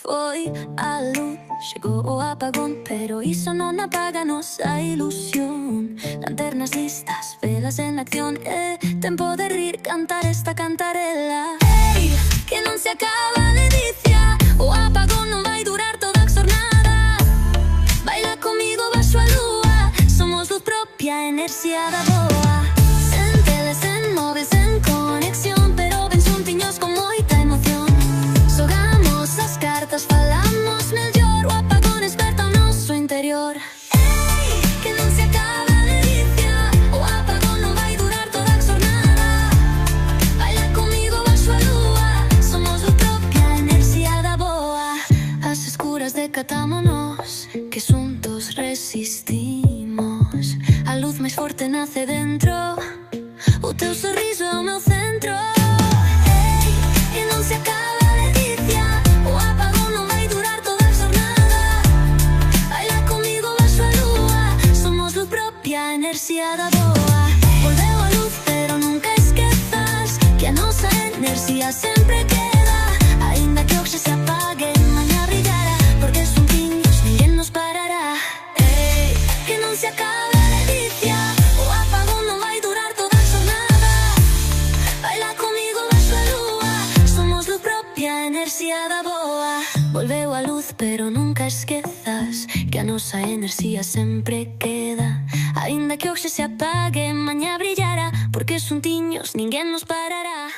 Foi a luz, chegou o apagón, pero iso non apaga a nosa ilusión. Lanternas listas, velas en acción, tempo de rir, cantar esta cantarela. Ei, que non se acaba a ledicia, o apagón non vai durar toda a xornada. Baila comigo baixo a lúa, somos luz propia, enerxía da boa. Sen teles, sen móviles, sen conexión, pero ben xuntiños con moita emoción. Xogamos as cartas, falamos mellor, o apagón esperta o noso interior. Ei, que non se acaba a ledicia, o apagón non vai durar toda a xornada. Baila comigo baixo a lúa, somos luz propia, enerxía da boa. As escuras decatámonos, que xuntos resistimos. A luz máis forte nace dentro, o teu sorriso é o meu centro. Ei, que non se acaba a ledicia, o apagón non vai durar toda a xornada. Baila comigo baixo a lúa, somos luz propia, enerxía da boa. Volveu a luz, pero nunca esquezas que a nosa enerxía sempre queda. Aínda que hoxe se apague, mañá brillará, porque xuntiños ninguén nos parará. Ei, que non se acaba a ledicia, o apagón non vai durar toda a xornada. Baila comigo baixo a lúa, somos luz propia, enerxía da boa. Volveu a luz, pero nunca esquezas que a nosa enerxía sempre queda. Aínda que hoxe se apague, mañá brillará, porque xuntiños ninguén nos parará.